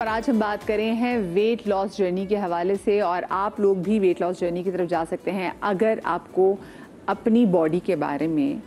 और आज हम बात करें हैं वेट लॉस जर्नी के हवाले से। और आप लोग भी वेट लॉस जर्नी की तरफ जा सकते हैं अगर आपको अपनी बॉडी के बारे में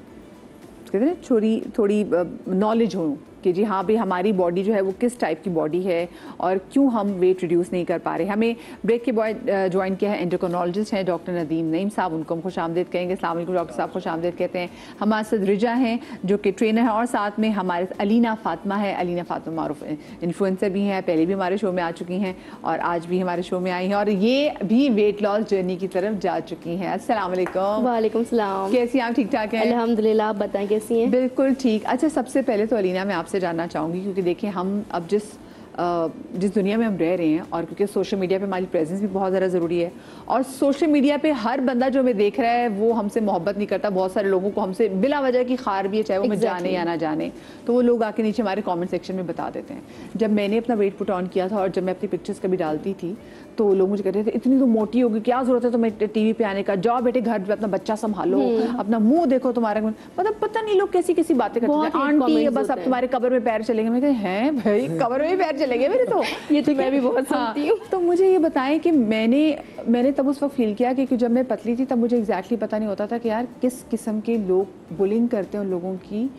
कहते हैं थोड़ी नॉलेज हो कि जी हाँ भाई हमारी बॉडी जो है वो किस टाइप की बॉडी है और क्यों हम वेट रिड्यूस नहीं कर पा रहे। हमें ब्रेक के बाद ज्वाइन किया है एंडोक्रिनोलॉजिस्ट हैं डॉक्टर नदीम नईम साहब, उनको हम खुशामदीद कहेंगे। अस्सलाम वालेकुम डॉक्टर साहब, खुशामदीद कहते हैं। हमारे साथ रिजा हैं जो कि ट्रेनर हैं और साथ में हमारे अलीना फातिमा है। अलीना फातिमा मारूफ इन्फ्लुएंसर भी हैं, पहले भी हमारे शो में आ चुकी हैं और आज भी हमारे शो में आई हैं और ये भी वेट लॉस जर्नी की तरफ जा चुकी हैं। अस्सलाम वालेकुम। वालेकुम सलाम। कैसी आप? ठीक ठाक हैं अल्हम्दुलिल्लाह। आप बताएं कैसी हैं? बिल्कुल ठीक। अच्छा, सबसे पहले तो अलीना मैं आपसे जानना चाहूँगी क्योंकि देखिए हम अब जिस दुनिया में हम रह रहे हैं और क्योंकि सोशल मीडिया पे हमारी प्रेजेंस भी बहुत ज़्यादा ज़रूरी है और सोशल मीडिया पे हर बंदा जो हमें देख रहा है वो हमसे मोहब्बत नहीं करता। बहुत सारे लोगों को हमसे बिला वजह की खार भी है, चाहे वो हमें जाने या ना जाने, तो वो लोग आके नीचे हमारे कमेंट सेक्शन में बता देते हैं। जब मैंने अपना वेट पुट ऑन किया था और जब मैं अपनी पिक्चर्स कभी डालती थी तो लोग मुझे कहते थे इतनी तो मोटी होगी, क्या जरूरत है तुम्हें टीवी पे आने का, जाओ बेटे घर पे अपना बच्चा संभालो, अपना मुंह देखो तुम्हारा। मतलब पता नहीं लोग कैसी कैसी बातें करते हैं। आंटी बस अब तुम्हारे कब्र में पैर चलेंगे। मैं कहती हैं भाई कब्र में पैर चलेंगे मेरे तो ये तो मैं भी बहुत सुनती हूँ। तो मुझे ये बताएं कि मैंने तब उस वक्त फील किया कि जब मैं पतली थी तब मुझे एग्जैक्टली पता नहीं होता था कि यार किस किस्म के लोग बुलिंग करते हैं उन लोगों की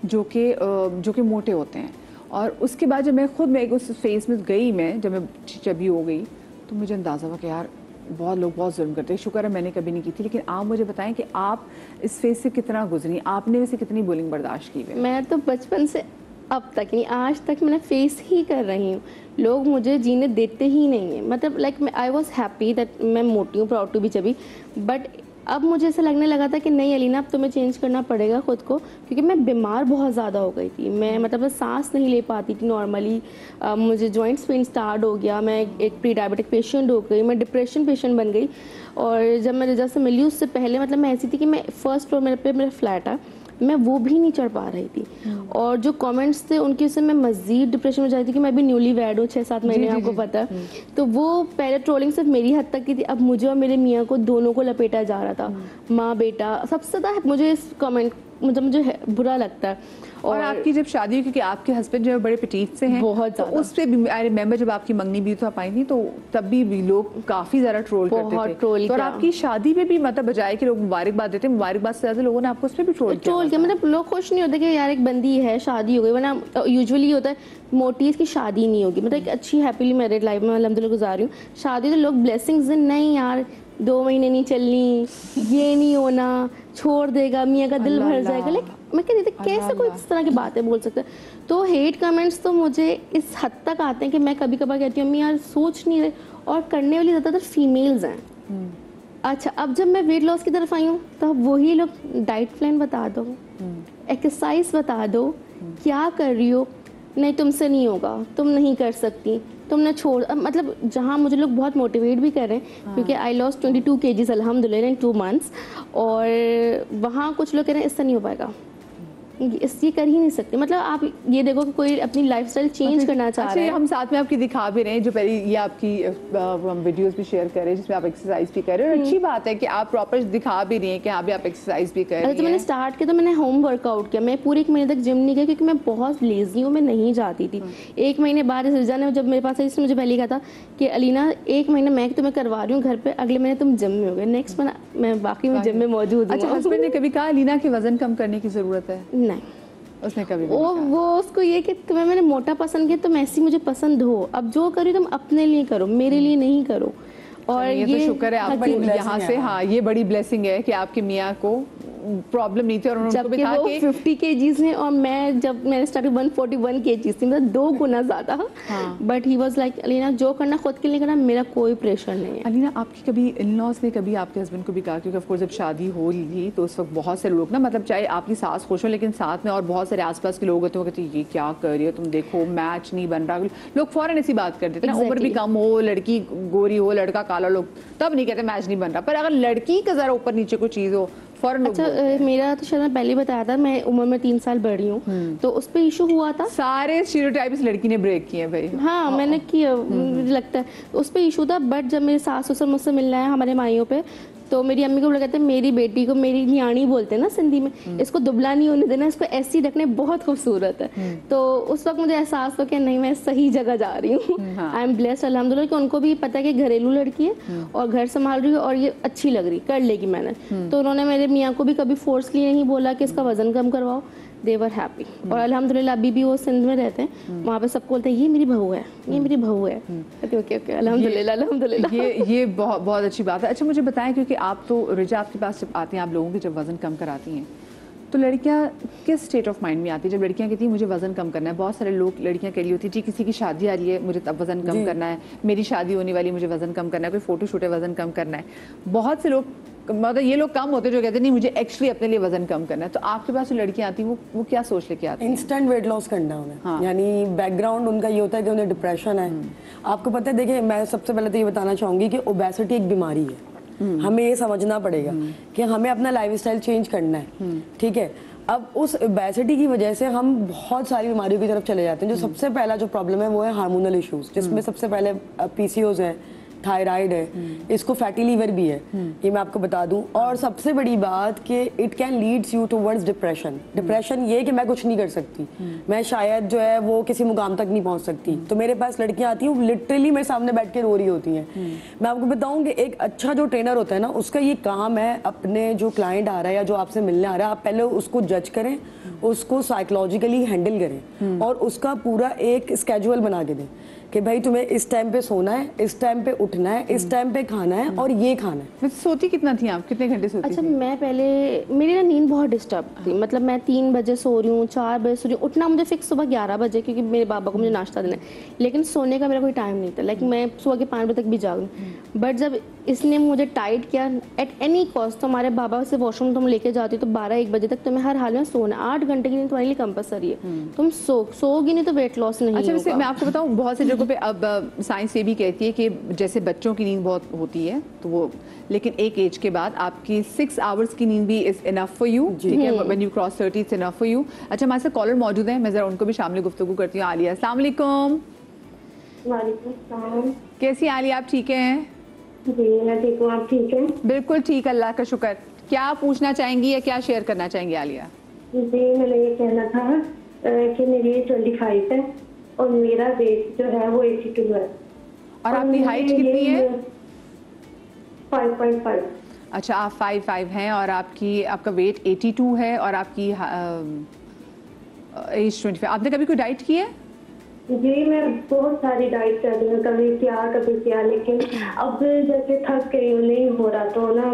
जो कि मोटे होते हैं। और उसके बाद जब मैं उस फेज में गई, मैं जब मैं चबी हो गई तो मुझे अंदाज़ा हुआ कि यार बहुत लोग बहुत जुल्म करते हैं। शुक्र है मैंने कभी नहीं की थी। लेकिन आप मुझे बताएं कि आप इस फेज से कितना गुजरी, आपने वैसे कितनी बुलिंग बर्दाश्त की? मैं तो बचपन से अब तक नहीं, आज तक मैंने फेस ही कर रही हूँ। लोग मुझे जीने देते ही नहीं है। मतलब like I was happy that मैं मोटी हूँ, proud to be chubby. But अब मुझे ऐसा लगने लगा था कि नहीं अलीना, अब तुम्हें चेंज करना पड़ेगा खुद को, क्योंकि मैं बीमार बहुत ज़्यादा हो गई थी। मैं मतलब सांस नहीं ले पाती थी नॉर्मली। मुझे जॉइंट्स पेन स्टार्ट हो गया, मैं एक प्री डायबिटिक पेशेंट हो गई, मैं डिप्रेशन पेशेंट बन गई। और जब मैं रिजल्ट से मिली उससे पहले मतलब मैं ऐसी थी कि मैं फर्स्ट फ्लोर मेरा फ्लैट है, मैं वो भी नहीं चढ़ पा रही थी। और जो कमेंट्स थे उनकी वजह से मैं मज़ीद डिप्रेशन में जाती थी कि मैं भी न्यूली वैड हूँ, 6-7 महीने, आपको पता है। तो वो पहले ट्रोलिंग सिर्फ मेरी हद तक की थी, अब मुझे और मेरे मियाँ को दोनों को लपेटा जा रहा था। माँ बेटा सबसे ज़्यादा मुझे इस कमेंट मुझे बुरा लगता है। और आपकी जब शादी हुई, क्योंकि आपके हस्बैंड जो है बड़े पेटीट से हैं, बहुत तो उस पे भी आई रिमेंबर जब आपकी मंगनी भी तो आप आई थी तो तब भी लोग काफी ज्यादा ट्रोल करते थे। ट्रोल तो और आपकी शादी पे भी मतलब बजाय कि लोग मुबारकबाद देते, मुबारकबाद से ज्यादा लोगों ने आपको उस पर भी ट्रोल किया। मतलब लोग खुश नहीं होते कि यार एक बंदी है शादी हो गई, वरना यूजुअली होता है मोटी इसकी शादी नहीं होगी। मतलब एक अच्छी हैप्पीली मैरिड लाइफ में अल्हम्दुलिल्लाह गुजार रही हूँ। शादी तो लोग ब्लेसिंग्स नहीं यार 2 महीने नहीं चलनी, ये नहीं होना, छोड़ देगा, मियाँ का दिल भर जाएगा। लाइक मैं कहती थी कैसे कोई इस तरह की बातें बोल सकता है। तो हेट कमेंट्स तो मुझे इस हद तक आते हैं कि मैं कभी कभार कहती हूँ अम्मी यार सोच नहीं रहे, और करने वाली ज़्यादातर फीमेल्स हैं। अच्छा, अब जब मैं वेट लॉस की तरफ आई हूँ तो वही लोग डाइट प्लान बता दो, एक्सरसाइज बता दो, क्या कर रही हो, नहीं तुमसे नहीं होगा, तुम नहीं कर सकती, तुमने छोड़। मतलब जहाँ मुझे लोग बहुत मोटिवेट भी कर रहे हैं क्योंकि आई लॉस 22 kgs अल्हम्दुलिल्लाह इन 2 months। और वहाँ कुछ लोग कह रहे हैं इससे नहीं हो पाएगा, ये कर ही नहीं सकते। मतलब आप ये देखो कि कोई अपनी लाइफस्टाइल चेंज करना चाह रहे हैं। हम साथ में आपकी दिखा भी रहे हैं, जो पहले ये आपकी हम वीडियोस भी शेयर कर रहे हैं जिसमें आप एक्सरसाइज भी कर रहे हैं। और अच्छी बात है कि आप प्रॉपर दिखा भी रही हैं कि हाँ भी आप एक्सरसाइज भी कर रही हैं। तो मैंने स्टार्ट किया तो मैंने होम वर्कआउट किया। मैं पूरे 1 महीने तक जिम नहीं गई क्योंकि मैं बहुत लेजी हूँ, मैं नहीं जाती थी। 1 महीने बाद रिजा ने जब मेरे पास आई मुझे पहले कहा था कि अलीना 1 महीना मैं तुम्हें करवा रही हूँ घर पे, अगले महीने तुम जिम में हो गए, नेक्स्ट महीना मैं बाकी में जिम में मौजूद हूँ। अच्छा, हस्बैंड ने कभी कहा अलीना के वजन कम करने की जरूरत है? नहीं, उसने कभी वो उसको ये कि तुम्हें मैंने मोटा पसंद किया तुम ऐसी मुझे पसंद हो, अब जो करो तुम अपने लिए करो, मेरे लिए नहीं करो। और ये तो शुक्र है आपको यहाँ से। हाँ, ये बड़ी ब्लेसिंग है कि आपके मियाँ को प्रॉब्लम नहीं थी और उन्होंने जबकि वो 50 kgs हैं और मैं जब मैंने स्टार्ट 141 kgs थी, मतलब 2 गुना ज़्यादा। But he was like Alina जो करना खुद के लिए करना, मेरा कोई प्रेशर नहीं है। अलीना, आपकी कभी इन-लॉज ने कभी आपके हस्बैंड को भी कहा, क्योंकि ऑफ कोर्स जब शादी हो ली तो उस वक्त बहुत सारे लोग ना, मतलब चाहे आपकी सास खुश हो लेकिन साथ में और बहुत सारे आसपास के लोग होते हैं, कहते ये क्या कर रही हो तुम, देखो मैच नहीं बन रहा, लोग फौरन ऐसी बात कर देते हैं। उम्र भी कम हो, लड़की गोरी हो, लड़का काला, लोग तब नहीं कहते मैच नहीं बन रहा। पर अगर लड़की का जरा ऊपर नीचे कोई चीज़ हो फौरन। अच्छा, मेरा तो शायद मैं पहले बताया था, मैं उम्र में 3 साल बड़ी हूँ, तो उस पर इशू हुआ था। सारे स्टीरियोटाइप इस लड़की ने ब्रेक किए भाई। हाँ, मैंने किया, मुझे लगता है उस पर इशू था। बट जब मेरे सास ससुर मुझसे मिलना है हमारे माइयों पे, तो मेरी अम्मी को बोला कहते हैं मेरी बेटी को मेरी न्याणी बोलते हैं ना सिंधी में, इसको दुबला नहीं होने देना, इसको ऐसी रखने बहुत खूबसूरत है। तो उस वक्त मुझे एहसास हो कि नहीं मैं सही जगह जा रही हूँ। आई एम ब्लेस्ड अल्हम्दुलिल्लाह कि उनको भी पता है कि घरेलू लड़की है और घर संभाल रही है और ये अच्छी लग रही, कर लेगी मेहनत। तो उन्होंने मेरे मियाँ को भी कभी फोर्सली नहीं बोला कि इसका वजन कम करवाओ, दे वर हैप्पी। और अल्हम्दुलिल्लाह अभी भी वो सिंध में रहते हैं, वहाँ पे सबको बोलते हैं ये मेरी बहू है, ये मेरी बहू है। ओके ओके अल्हम्दुलिल्लाह अल्हम्दुलिल्लाह। ये बहुत बहुत अच्छी बात है। अच्छा मुझे बताएं, क्योंकि आप तो रिजा आपके पास जब आती हैं, आप लोगों के जब वज़न कम कराती हैं, तो लड़कियां किस स्टेट ऑफ माइंड में आती है? जब लड़कियां कहती हैं मुझे वज़न कम करना है, बहुत सारे लोग लड़कियां कह रही होती है जी किसी की शादी आ रही है मुझे तब वज़न कम करना है, मेरी शादी होने वाली मुझे वज़न कम करना है, कोई फोटो शूट है वज़न कम करना है। बहुत से लोग, मतलब ये लोग कम होते हैं जो कहते हैं नहीं मुझे एक्चुअली अपने लिए वज़न कम करना है। तो आपके पास जो लड़कियां आती हैं वो क्या सोच लेके आती हैं? इंस्टेंट वेट लॉस करना है उन्हें, यानी बैकग्राउंड उनका ये होता है कि उन्हें डिप्रेशन है। आपको पता है, देखिए मैं सबसे पहले तो ये बताना चाहूँगी कि ओबेसिटी एक बीमारी है। हमें ये समझना पड़ेगा कि हमें अपना लाइफस्टाइल चेंज करना है, ठीक है। अब उस ओबेसिटी की वजह से हम बहुत सारी बीमारियों की तरफ चले जाते हैं। जो सबसे पहला जो प्रॉब्लम है वो है हार्मोनल इश्यूज, जिसमें सबसे पहले पीसीओज है, थायराइड है, इसको फैटी लीवर भी है, ये मैं आपको बता दूं। और सबसे बड़ी बात कि it can leads you towards depression. Depression ये कि मैं कुछ नहीं कर सकती, मैं शायद जो है वो किसी मुकाम तक नहीं पहुंच सकती। तो मेरे पास लड़कियां आती हैं, लिटरली मेरे सामने बैठ के रो रही होती हैं। मैं आपको बताऊं कि एक अच्छा जो ट्रेनर होता है ना, उसका ये काम है, अपने जो क्लाइंट आ रहा है या जो आपसे मिलने आ रहा है, आप पहले उसको जज करें, उसको साइकोलॉजिकली हैंडल करें और उसका पूरा एक स्केड्यूल बना के दें कि भाई तुम्हें इस टाइम पे सोना है, इस टाइम पे उठना है, इस टाइम पे खाना है और ये खाना है। वैसे सोती कितना थी आप, कितने घंटे सोती अच्छा थी? मैं पहले, मेरी ना नींद बहुत डिस्टर्ब थी, मतलब मैं 3 बजे सो रही हूँ, 4 बजे सो रही हूँ, उठना मुझे फिक्स सुबह 11 बजे क्योंकि मेरे पापा को मुझे नाश्ता देना है, लेकिन सोने का मेरा कोई टाइम नहीं था। लाइक मैं सुबह के 5 बजे तक भी जागूँ, बट जब इसने मुझे टाइट किया एट एनी कॉस्ट, तो हमारे बाबा से वॉशरूम तुम लेके जाती हो तो 12-1 बजे तक तुम्हें हर हाल में सोना, 8 घंटे की नींद तुम्हारे लिए कंपलसरी है। तुम सोओगी नहीं तो वेट लॉस नहीं अच्छा वैसे होगा। मैं आपको बताऊं, बहुत सी जगहों पे अब साइंस ये भी कहती है कि जैसे बच्चों की नींद बहुत होती है तो वो, लेकिन एक एज के बाद आपकी 6 आवर्स की नींद भी इज इनफ फॉर यू, ठीक है, when you cross 30 it's enough for you. अच्छा हमारे साथ कॉलर मौजूद हैं, मैं जरा उनको भी शामिल गुफ्तगू करती हूँ। आलिया, अस्सलाम वालेकुम। वालेकुम सलाम। कैसी आलिया, आप ठीक हैं? जी मैं ठीक हूँ, आप ठीक हैं? बिल्कुल ठीक, अल्लाह का शुक्र। क्या पूछना चाहेंगी या क्या शेयर करना चाहेंगी आलिया? जी मैंने ये कहना था कि मेरी एज 25 है और मेरा वेट जो है वो 82 है। और आपकी हाइट कितनी है? 5.5। अच्छा आप 5'5" हैं और आपका वेट 82 है और आपकी एज 25। आपने कभी कोई डाइट की है? जी मैं बहुत सारी डाइट कर रही हूँ, कभी क्या, लेकिन अब जैसे थक गई हूँ, नहीं हो रहा तो ना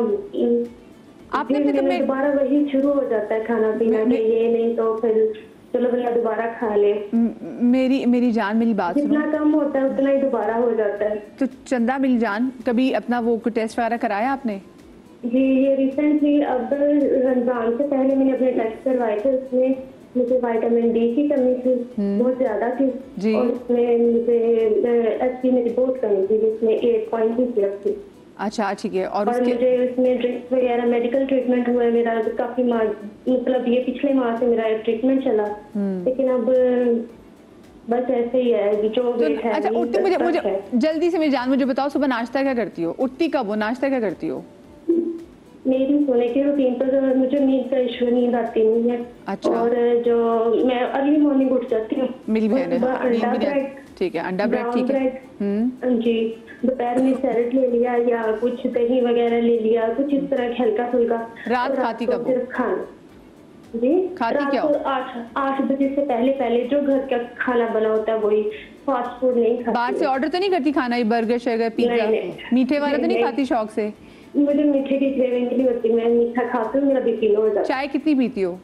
आपने दोबारा वही शुरू हो जाता है खाना पीना के, ये नहीं तो फिर चलो भला दोबारा खा ले। मेरी जान, मेरी बात सुनो। जितना कम होता है उतना ही दोबारा हो जाता है। तो चंदा मेरी जान, कभी अपना वो टेस्ट वगैरह कराया आपने? जी ये रिसेंटली अब रमजान से पहले मैंने अपने टेस्ट करवाए थे, उसमें मुझे विटामिन डी की कमी थी, बहुत ज्यादा थी जी। और उसमें मुझे एचपी मेरी बहुत कमी थी जिसमें 8.2 सिर्फ थी। अच्छा ठीक है। और उसके मुझे उसमें ड्रिंक्स वगैरह मेडिकल ट्रीटमेंट हुआ है मेरा काफी मतलब ये पिछले माह से मेरा ट्रीटमेंट चला, लेकिन अब बस ऐसे ही है जो वेट है। अच्छा उठती, मुझे जल्दी से मेरी जान मुझे बताओ, सुबह नाश्ता क्या करती हो? उठती कब हो, नाश्ता क्या करती हो? मेरी सोने की रूटीन पर मुझे नींद का इशू, नींद आती नहीं है। अच्छा। और जो मैं अर्ली मॉर्निंग उठ जाती हूँ। मेरी बहन है, अंडा ब्रेड, ठीक है, अंडा ब्रेड ठीक है। जी दोपहर में सैलेड ले लिया या कुछ दही वगैरह ले लिया, कुछ इस तरह हल्का फुल्का। रात खाती कब हो? सिर्फ खाना। जी खाती क्या हो? 8 बजे से पहले जो घर का खाना बना होता है वही, फास्ट फूड नहीं खाती। बाहर से ऑर्डर तो नहीं करती खाना, ये बर्गर शर्गर पिज्जा मीठे वाला तो नहीं खाती शौक से? मुझे मीठे की क्रेविंग नहीं होती, मैं मीठा खाती हूँ, मेरा बीपी लो हो जाता है। चाय कितनी पीती हो?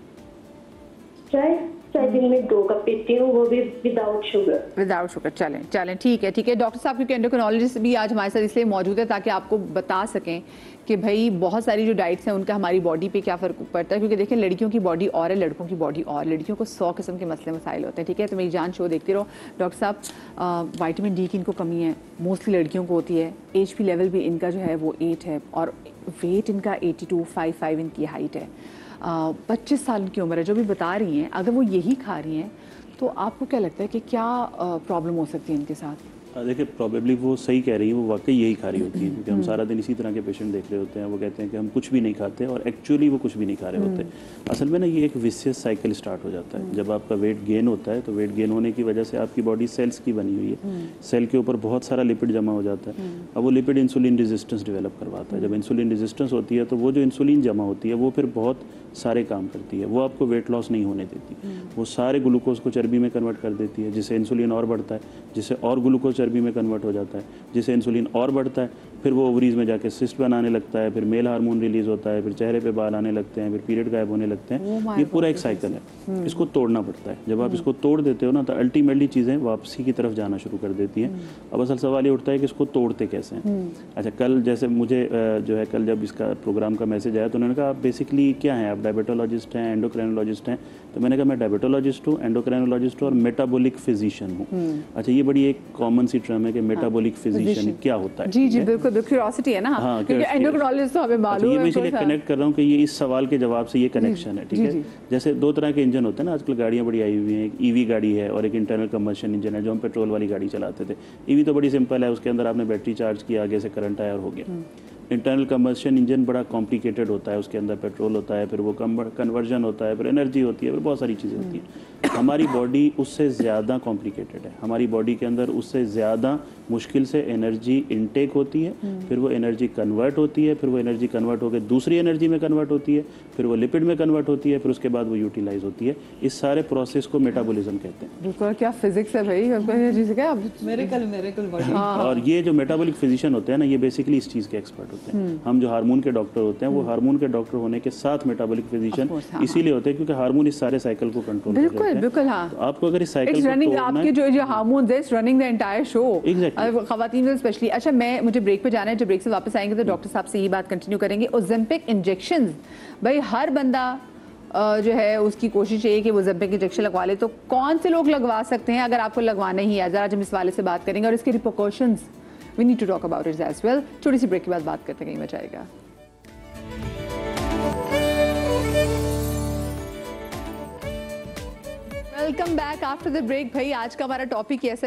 चाय दिन में 2 कप पीती हूँ, वो भी विदाउट शुगर। चलें ठीक है। डॉक्टर साहब क्योंकि एंडोक्रिनोलॉजिस्ट भी आज हमारे साथ इसलिए मौजूद है ताकि आपको बता सकें कि भाई बहुत सारी जो डाइट्स हैं उनका हमारी बॉडी पे क्या फ़र्क पड़ता है, क्योंकि देखिए लड़कियों की बॉडी और है, लड़कों की बॉडी और, लड़कियों को 100 किस्म के मसले मसाइल होते हैं, ठीक है। तो मेरी जान शो देखते रहो। डॉक्टर साहब विटामिन डी की इनको कमी है, मोस्टली लड़कियों को होती है, HP लेवल भी इनका जो है वो 8 है और वेट इनका 82.55 इनकी हाइट है, 25 साल की उम्र है। जो भी बता रही हैं, अगर वो यही खा रही हैं तो आपको क्या लगता है कि क्या प्रॉब्लम हो सकती है इनके साथ? देखिए प्रॉबेबली वो सही कह रही है, वो वाकई यही खा रही होती है, क्योंकि हम सारा दिन इसी तरह के पेशेंट देख रहे होते हैं। वो कहते हैं कि हम कुछ भी नहीं खाते और एक्चुअली वो कुछ भी नहीं खा रहे होते। असल में ना ये एक विशियस साइकिल स्टार्ट हो जाता है। जब आपका वेट गेन होता है तो वेट गेन होने की वजह से आपकी बॉडी सेल्स की बनी हुई है, सेल के ऊपर बहुत सारा लिपिड जमा हो जाता है। अब वो लिपिड इंसुलिन रेजिस्टेंस डेवलप करवाता है। जब इंसुलिन रेजिस्टेंस होती है तो वो जो इंसुलिन जमा होती है वो फिर बहुत सारे काम करती है। वो आपको वेट लॉस नहीं होने देती, वो सारे ग्लूकोज को चर्बी में कन्वर्ट कर देती है, जिससे इंसुलिन और बढ़ता है, जिससे और ग्लूकोज चर्बी में कन्वर्ट हो जाता है, जिससे इंसुलिन और बढ़ता है, फिर वो ओवरीज में जाके सिस्ट बनाने लगता है, फिर मेल हार्मोन रिलीज होता है, फिर चेहरे पे बाल आने लगते हैं, फिर पीरियड गायब होने लगते हैं। ये पूरा एक साइकिल है, इसको तोड़ना पड़ता है। जब आप इसको तोड़ देते हो ना तो अल्टीमेटली चीज़ें वापसी की तरफ जाना शुरू कर देती हैं। अब असल सवाल ये उठता है कि इसको तोड़ते कैसे हैं। अच्छा, कल जैसे मुझे जो है कल जब इसका प्रोग्राम का मैसेज आया तो उन्होंने कहा आप बेसिकली क्या हैं, आप डायबिटोलॉजिस्ट हैं, एंडोक्राइनोलॉजिस्ट हैं? तो मैंने कहा मैं डायबिटोलॉजिस्ट हूँ, एंडोक्राइनोलॉजिस्ट हूँ और मेटाबॉलिक फिजिशियन हूँ। अच्छा, ये बड़ी एक कॉमन सी टर्म है कि मेटाबॉलिक फिजिशियन क्या होता है। जी जी बिल्कुल, क्यूरियोसिटी है ना, क्योंकि एंडोक्राइनोलॉजिस्ट तो हमें मालूम है। ये मैं इसलिए कनेक्ट कर रहा हूँ कि ये इस सवाल के जवाब से ये कनेक्शन है, ठीक है। जैसे दो तरह के इंजन होते हैं ना, आजकल गाड़ियाँ बड़ी आई हुई हैं, एक ईवी गाड़ी है और एक इंटरनल कंबशन इंजन है जो हम पेट्रोल वाली गाड़ी चलाते थे। ईवी तो बड़ी सिंपल है, उसके अंदर आपने बैटरी चार्ज किया, आगे से करंट आया और हो गया। इंटरनल कंबशन इंजन बड़ा कॉम्प्लिकेटेड होता है, उसके अंदर पेट्रोल होता है, फिर वो कन्वर्जन होता है, फिर एनर्जी होती है, फिर बहुत सारी चीज़ें होती हैं। हमारी बॉडी उससे ज़्यादा कॉम्प्लिकेटेड है। हमारी बॉडी के अंदर उससे ज़्यादा मुश्किल से एनर्जी इनटेक होती है, फिर वो एनर्जी कन्वर्ट होती है, फिर वो एनर्जी कन्वर्ट होकर दूसरी एनर्जी में कन्वर्ट होती है, फिर वो लिपिड में कन्वर्ट होती है, फिर उसके बाद वो यूटिलाइज होती है। इस सारे प्रोसेस को मेटाबॉलिज्म कहते हैं। बिल्कुल, क्या फिजिक्स है भाई, मेरे कल बॉडी। और ये जो मेटाबॉलिक फिजिशियन होते हैं ना, ये बेसिकली इस चीज़ के एक्सपर्ट होते हैं। हम जो हार्मोन के डॉक्टर होते हैं वो हार्मोन के डॉक्टर होने के साथ मेटाबॉलिक फिजिशियन इसीलिए होते हैं क्योंकि हार्मोन इस सारे साइकिल को कंट्रोल करते हैं। बिल्कुल हाँ। तो आपको अगर इस साइकिल को रनिंग, तोड़ना आपके जो हार्मोन्स है, running the entire show, exactly, खवातीन में स्पेशली। अच्छा, मुझे ब्रेक पे जाना है, जब ब्रेक से वापस आएंगे तो डॉक्टर साहब से ये बात कंटिन्यू करेंगे। ओज़ेम्पिक इंजेक्शंस, भाई हर बंदा जो है उसकी कोशिश है कि वो ओज़ेम्पिक इंजेक्शन लगवा ले, तो कौन से लोग लगवा सकते हैं अगर आपको लगवाना ही है? आज हम इस वाले से बात करेंगे और इसके repercussions we need to talk about it as well. छोटी सी ब्रेक के बाद बात करते हैं, कहीं मचा आएगा। Welcome back after the break. भाई आज का हमारा टॉपिक ऐसा